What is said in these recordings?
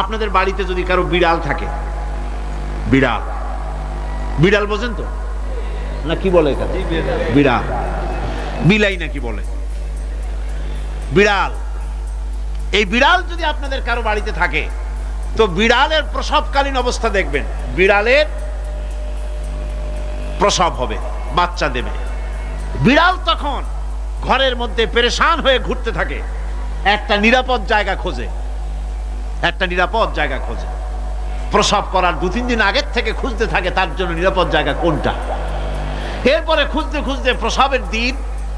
আপনাদের বাড়িতে যদি কারো বিড়াল থাকে, বিড়াল, বিড়াল বোঝেন তো না কি বলে এটা? বিড়াল, বিলাই নাকি বলে, বিড়াল। এই বিড়াল যদি আপনাদের কারো বাড়িতে থাকে তো বিড়ালের প্রসবকালীন অবস্থা দেখবেন, বিড়ালের প্রসব হবে, বাচ্চা দেবে। বিড়াল তখন ঘরের মধ্যে পেরেশান হয়ে ঘুরতে থাকে, একটা নিরাপদ জায়গা খোঁজে, একটা নিরাপদ জায়গা খোঁজে। প্রসব করার 2-3 দিন আগের থেকে খুঁজতে থাকে তার জন্য নিরাপদ জায়গা কোনটা। এরপরে খুঁজতে খুঁজতে প্রসবের দিন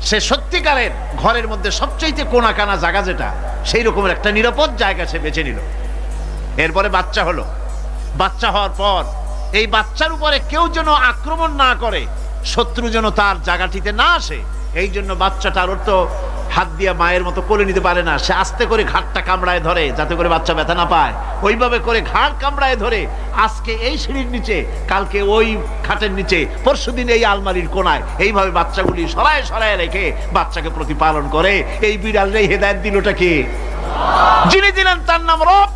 সে সত্যিকারের ঘরের মধ্যে সবচেয়ে কোনা কানা জায়গা যেটা, সেই রকমের একটা নিরাপদ জায়গা সে বেছে নিল। এরপরে বাচ্চা হলো। বাচ্চা হওয়ার পর এই বাচ্চার উপরে কেউ যেন আক্রমণ না করে, শত্রু যেন তার জায়গাটিতে না আসে, এই জন্য বাচ্চাটার তো হাত দিয়ে মায়ের মতো কোলে নিতে পারে না, সে আস্তে করে ঘাটটা কামড়ায় ধরে যাতে করে বাচ্চা ব্যথা না পায়। ওইভাবে করে ঘাড় কামড়ায় ধরে আজকে এই সিঁড়ির নিচে, কালকে ওই খাটের নিচে, পরশুদিন এই আলমারির কোনায়, এইভাবে বাচ্চাগুলি সরায় সরায় রেখে বাচ্চাকে প্রতিপালন করে। এই বিড়ালটাই হেদায়েত দিলটা কে? যিনি দিলেন তার নাম রব,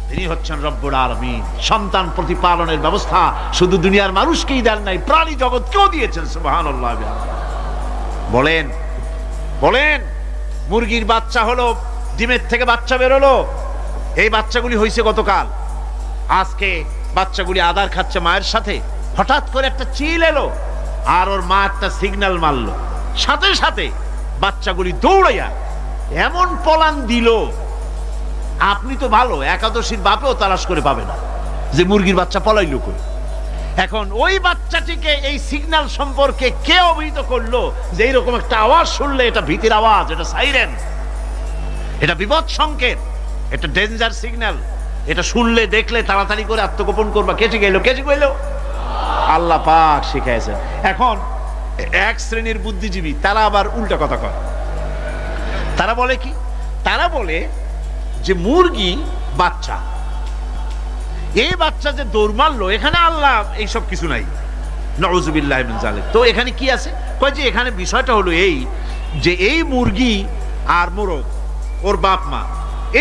তিনি হচ্ছেন রব্বুল আলামিন। সন্তান প্রতিপালনের ব্যবস্থা শুধু দুনিয়ার মানুষকেই দেন নাই, প্রাণী জগৎকেও দিয়েছেন। সুবহানাল্লাহ। বলেন বলেন, মুরগির বাচ্চা হলো, ডিমের থেকে বাচ্চা বেরোলো, এই বাচ্চাগুলি হয়েছে গতকাল। আজকে বাচ্চাগুলি আদার খাচ্ছে মায়ের সাথে, হঠাৎ করে একটা চিল এলো আর ওর মা একটা সিগন্যাল মারলো, সাথে সাথে বাচ্চাগুলি দৌড়াইয়া এমন পলান দিল, আপনি তো ভালো একাদশীর বাপেও তালাশ করে পাবে না যে মুরগির বাচ্চা পলাইলো কই। এখন ওই বাচ্চাটিকে এই সিগন্যাল সম্পর্কে কে অবহিত করলো যে এইরকম একটা আওয়াজ শুনলে এটা ভীতির আওয়াজ, এটা সাইরেন, এটা বিপদ সংকেত, এটা ডেঞ্জার সিগন্যাল, এটা শুনলে দেখলে তাড়াতাড়ি করে আত্মগোপন করবা। কে শিখাইলো? কে শিখাইলো? আল্লাহ পাক শিখাইছেন। এখন এক শ্রেণীর বুদ্ধিজীবী তারা আবার উল্টা কথা কয়। তারা বলে কি? তারা বলে যে মুরগি বাচ্চা, এই বাচ্চা যে দৌড় মারলো, এখানে আল্লাহ এইসব কিছু নাই, নাউযুবিল্লাহ মিন যালিক। তো এখানে কি আছে? কয় যে এখানে বিষয়টা হলো এই যে এই মুরগি আর মোরগ, ওর বাপ মা,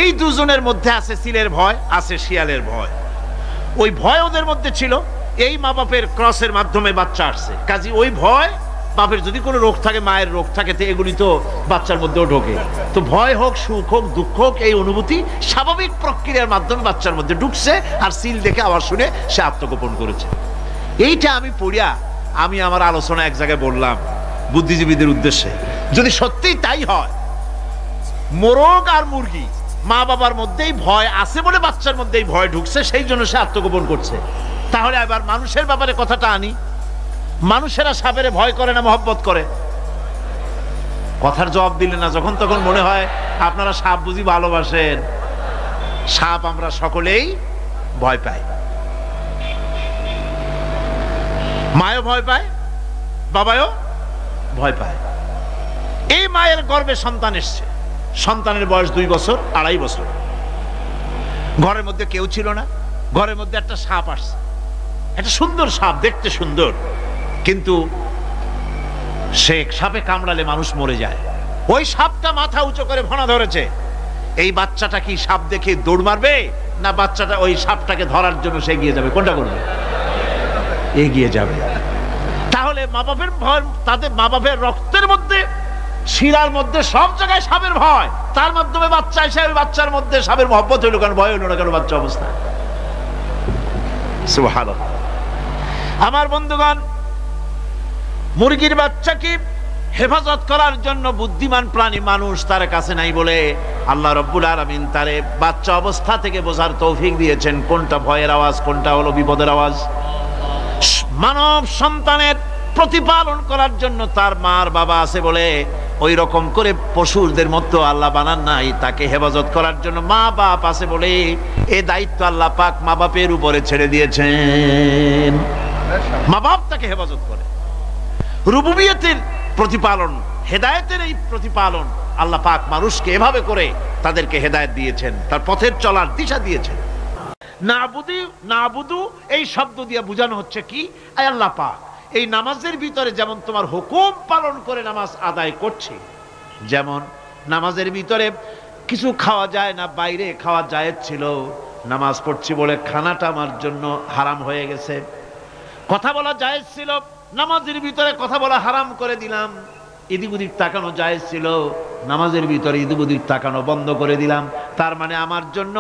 এই দুজনের মধ্যে আছে চিলের ভয়, আছে শিয়ালের ভয়। ওই ভয় ওদের মধ্যে ছিল, এই মা বাপের ক্রসের মাধ্যমে বাচ্চা আসছে, কাজে ওই ভয়, বাপের যদি কোনো রোগ থাকে, মায়ের রোগ থাকে, তো এগুলি তো বাচ্চার মধ্যেও ঢোকে। তো ভয় হোক, সুখ হোক, দুঃখ হোক, এই অনুভূতি স্বাভাবিক প্রক্রিয়ার মাধ্যমে বাচ্চার মধ্যে ঢুকছে, আর সিল দেখে আবার শুনে সে আত্মগোপন করেছে। এইটা আমি পড়িয়া আমি আমার আলোচনা এক জায়গায় বললাম বুদ্ধিজীবীদের উদ্দেশ্যে, যদি সত্যিই তাই হয়, মোরগ আর মুরগি মা বাবার মধ্যেই ভয় আছে বলে বাচ্চার মধ্যেই ভয় ঢুকছে, সেই জন্য সে আত্মগোপন করছে, তাহলে আবার মানুষের ব্যাপারে কথাটা আনি। মানুষেরা সাপেরে ভয় করে না মহব্বত করে? কথার জবাব দিলে না, যখন তখন মনে হয় আপনারা সাপ বুঝি ভালোবাসেন। সাপ আমরা সকলেই ভয় পাই, মায়ও ভয় পায়, বাবাও ভয় পায়। এই মায়ের গর্ভে সন্তান এসছে, সন্তানের বয়স 2 বছর 2.5 বছর, ঘরের মধ্যে কেউ ছিল না, ঘরের মধ্যে একটা সাপ আসছে, একটা সুন্দর সাপ, দেখতে সুন্দর, কিন্তু সে সাপে কামড়ালে মানুষ মরে যায়। ওই সাপটা মাথা উঁচু করে ভনা ধরেছে। এই বাচ্চাটা কি সাপ দেখে দৌড় মারবে, না বাচ্চাটা ওই সাপটাকে ধরার জন্য সে এগিয়ে যাবে? কোনটা করবে? এগিয়ে যাবে। তাহলে মা বাপের ভয়, তাদের মা বাপের রক্তের মধ্যে, শিরার মধ্যে সব জায়গায় সাপের ভয়, তার মাধ্যমে বাচ্চা এসে ওই বাচ্চার মধ্যে সাপের মহব্বত হইল কেন, ভয় হইল না কেন বাচ্চা অবস্থায়? সুবহানাল্লাহ। আমার বন্ধুগণ, মুরগির বাচ্চাকে হেফাজত করার জন্য বুদ্ধিমান প্রাণী মানুষ তার কাছে নাই বলে আল্লাহ রব্বুল আলামিন তারে বাচ্চা অবস্থা থেকে বোঝার তৌফিক দিয়েছেন কোনটা ভয়ের আওয়াজ, কোনটা হলো বিপদের আওয়াজ। মানব সন্তানের প্রতিপালন করার জন্য তার মার বাবা আছে বলে ওই রকম করে পশুদের মতো আল্লাহ বানান নাই, তাকে হেফাজত করার জন্য মা বাপ আছে বলে এই দায়িত্ব আল্লাহ পাক মা বাপের উপরে ছেড়ে দিয়েছেন। মা বাপ তাকে হেফাজত করে। রুবুবিয়তের প্রতিপালন, হেদায়েতের এই প্রতিপালন আল্লাহ পাক মানুষকে এভাবে করে তাদেরকে হেদায়েত দিয়েছেন, তার পথের চলার দিশা দিয়েছেন। নাবুদু এই শব্দ দিয়ে বোঝানো হচ্ছে কি, আয় আল্লাহ পাক এই নামাজের ভিতরে যেমন তোমার হুকুম পালন করে নামাজ আদায় করছি, যেমন নামাজের ভিতরে কিছু খাওয়া যায় না, বাইরে খাওয়া জায়েজ ছিল, নামাজ পড়ছি বলে খানাটা আমার জন্য হারাম হয়ে গেছে। কথা বলা জায়েজ ছিল, নামাজের ভিতরে কথা বলা হারাম করে দিলাম। এদিক ওদিক তাকানো জায়েজ ছিল, নামাজের ভিতরে এদিক ওদিক তাকানো বন্ধ করে দিলাম। তার মানে আমার জন্য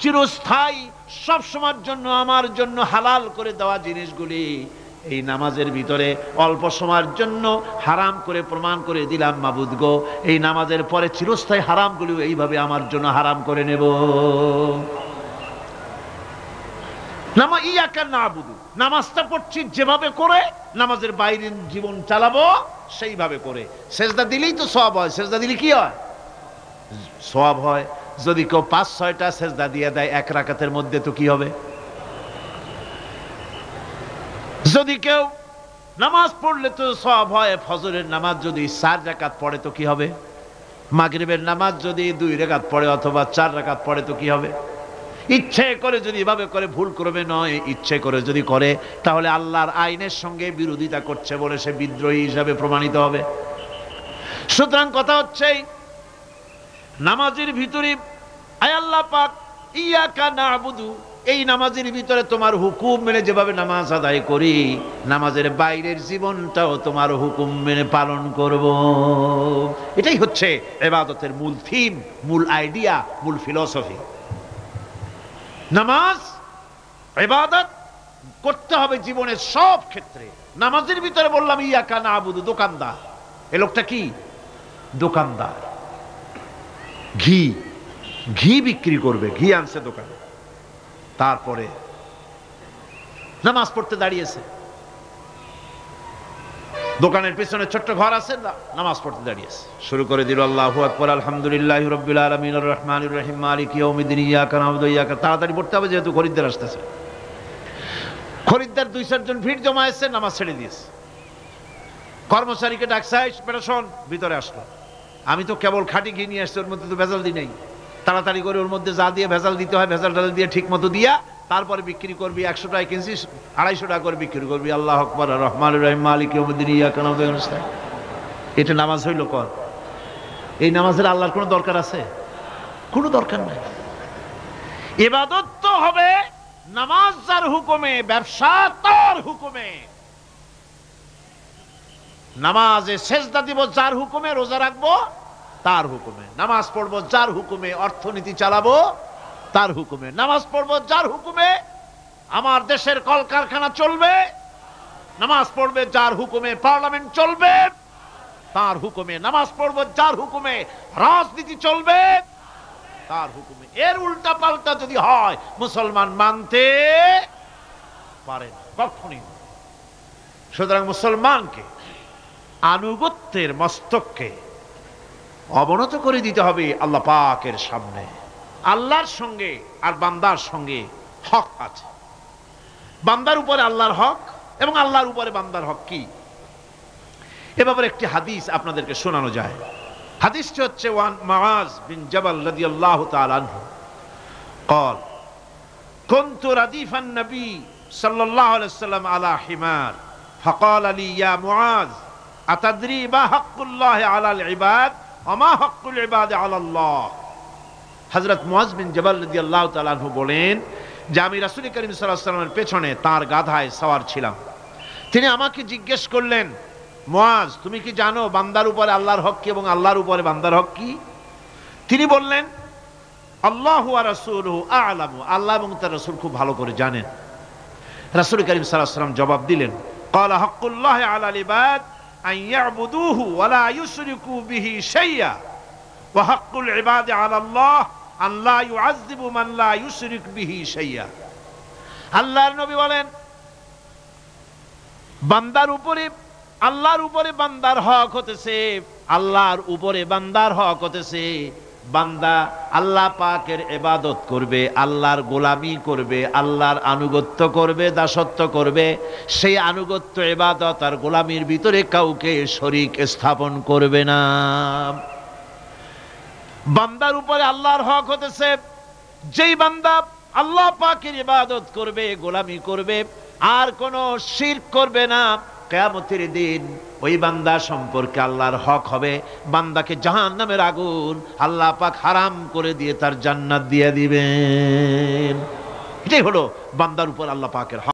চিরস্থায়ী, সব সময়ের জন্য আমার জন্য হালাল করে দেওয়া জিনিসগুলি এই নামাজের ভিতরে অল্প সময়ের জন্য হারাম করে প্রমাণ করে দিলাম। মাবুদ গো, এই নামাজের পরে চিরস্থায়ী হারামগুলি এইভাবে আমার জন্য হারাম করে নেব। নামাজটা পড়ছি যেভাবে করে, নামাজের বাইরের জীবন চালাবো সেইভাবে করে। সেজদা দিলেই তো সওয়াব হয়। সেজদা দিলে কি হয়? সওয়াব হয়। যদি কেউ ৫-৬টা সেজদা দিয়ে দেয় এক রাকাতের মধ্যে, তো কি হবে? যদি কেউ নামাজ পড়লে তো সওয়াব হয়। ফজরের নামাজ যদি ৪ রাকাত পড়ে তো কি হবে? মাগরিবের নামাজ যদি ২ রাকাত পড়ে অথবা ৪ রাকাত পড়ে তো কি হবে? ইচ্ছে করে যদি এভাবে করে, ভুল করবে নয়, ইচ্ছে করে যদি করে, তাহলে আল্লাহর আইনের সঙ্গে বিরোধিতা করছে বলে সে বিদ্রোহী হিসাবে প্রমাণিত হবে। সুতরাং কথা হচ্ছে, নামাজের ভিতরে আয় আল্লাহ পাক ইয়াকা না'বুদু, এই নামাজের ভিতরে তোমার হুকুম মেনে যেভাবে নামাজ আদায় করি, নামাজের বাইরের জীবনটাও তোমার হুকুম মেনে পালন করব। এটাই হচ্ছে ইবাদতের মূল থিম, মূল আইডিয়া, মূল ফিলসফি। নামাজ ইবাদত করতে হবে জীবনের সব ক্ষেত্রে। নামাজের ভিতরে বললাম ইয়াকা না'বুদু, দোকানদার। এ লোকটা কি? দোকানদার। ঘি বিক্রি করবে, ঘি আনছে দোকানে, তারপরে নামাজ পড়তে দাঁড়িয়েছে। দোকানের পিছনে ছোট্ট ঘর আছে, নামাজ পড়তে দাঁড়িয়েছে। শুরু করে দিল আল্লাহু আকবার, আলহামদুলিল্লাহি রাব্বিল আলামিন, আর রহমানির রহিম, মালিকি ইয়াউমিদ্দিন, ইয়াকা না'বুদু ওয়া ইয়াকা। তাড়াতাড়ি পড়তে হবে যেহেতু খরিদ্দার আসতেছে। খরিদ্দার ২-৪ জন ভিড় জমায়েছে, নামাজ ছেড়ে দিয়েছে। কর্মচারীকে ডাকছে, বেটা শোন, ভিতরে আসলো। আমি তো কেবল খাঁটি ঘি নিয়ে আসছি, ওর মধ্যে তো ভেজাল দিই নেই। তাড়াতাড়ি করে ওর মধ্যে যা দিয়ে ভেজাল দিতে হয় ভেজাল টাল দিয়ে ঠিক মতো দিয়া তারপরে বিক্রি করবি। ১০০ টাকা কিনছিস, ২৫০ টাকা করে বিক্রি করবি। আল্লাহু আকবার, আর রহমানির রহিম, মালিকি ইয়াউমিদ্দিন, ইয়াকা না'বুদু ওয়া ইয়াকা। এটা নামাজ হইল? কর। এই নামাজের আল্লাহর কোনো দরকার আছে? কোনো দরকার নাই। ইবাদত তো হবে নামাজ যার হুকুমে, ব্যবসা তার হুকুমে। নামাজে সেজদা দিব যার হুকুমে, রোজা রাখবো তার হুকুমে, নামাজ পড়বো যার হুকুমে, অর্থনীতি চালাবো তার হুকুমে, নামাজ পড়বো যার হুকুমে, আমার দেশের কলকারখানা চলবে, নামাজ পড়বে যার হুকুমে, পার্লামেন্ট চলবে তার হুকুমে, নামাজ পড়বো যার হুকুমে, রাজনীতি চলবে তার হুকুমে। এর উল্টা পাল্টা যদি হয়, মুসলমান মানতে পারে না কখনই। সুতরাং মুসলমানকে আনুগত্যের মস্তককে অবনত করে দিতে হবে আল্লাহ পাকের সামনে। আল্লাহর সঙ্গে আর বান্দার সঙ্গে হক আছে। বান্দার উপরে আল্লাহর হক এবং আল্লাহর উপরে বান্দার হক কি, এ ব্যাপারে একটি হাদিস আপনাদেরকে শোনানো যায়। হাদিসটি হচ্ছে ওয়ান মুআজ বিন জাবাল রাদিয়াল্লাহু তাআলা আনহু قال كنت رديف النبي صلى الله عليه وسلم على حمار فقال لي يا معاذ أتدري ما حق الله على العباد وما حق العباد على الله। হযরত মুআজ বিন জাবাল রাদিয়াল্লাহু তাআলা আনহু বলেন যে আমি রাসূল করিম সাল্লাল্লাহু আলাইহি ওয়াসাল্লামের পেছনে তার গাধায় সওয়ার ছিলাম। তিনি আমাকে জিজ্ঞেস করলেন, মুআজ তুমি কি জানো বান্দার উপরে আল্লাহর হক কি এবং আল্লাহর উপরে বান্দার হক কি? তিনি বললেন, আল্লাহু ওয়া রাসূলুহু আ'লামু, আল্লাহ এবং তার রাসূল খুব ভালো করে জানেন। রাসূল করিম সাল্লাল্লাহু আলাইহি ওয়াসাল্লাম জবাব দিলেন, ক্বালা হাক্কুল্লাহি আলাল ইবাদ আন ইয়াবুদুহু ওয়া লা ইউশরিকু বিহি শাইয়্যা ওয়া হাক্কুল ইবাদি আলাল্লাহ আন লা ইউআযযিবু মান লা ইউশরিক বিহি শাইয়্যা। আল্লাহর নবী বলেন, বান্দার উপরে আল্লাহর উপরে বান্দার হক হতেছে, আল্লাহর উপরে বান্দার হক হতেছে বান্দা আল্লাহ পাকের ইবাদত করবে, আল্লাহর গোলামি করবে, আল্লাহর আনুগত্য করবে, দাসত্ব করবে। সেই আনুগত্য ইবাদত আর গোলামির ভিতরে কাউকে শরীক স্থাপন করবে না। বান্দার উপরে আল্লাহর হক হতেছে যেই বান্দা আল্লাহ পাকের ইবাদত করবে, গোলামি করবে, আর কোনো শিরক করবে না, কিয়ামতের দিন ওই বান্দা সম্পর্কে আল্লাহর হক হবে, বান্দাকে জাহান্নামের আগুন আল্লাহ পাক হারাম করে দিয়ে তার জান্নাত দিয়ে দিবেন। এটাই হলো বান্দার উপর আল্লাহ পাকের হক।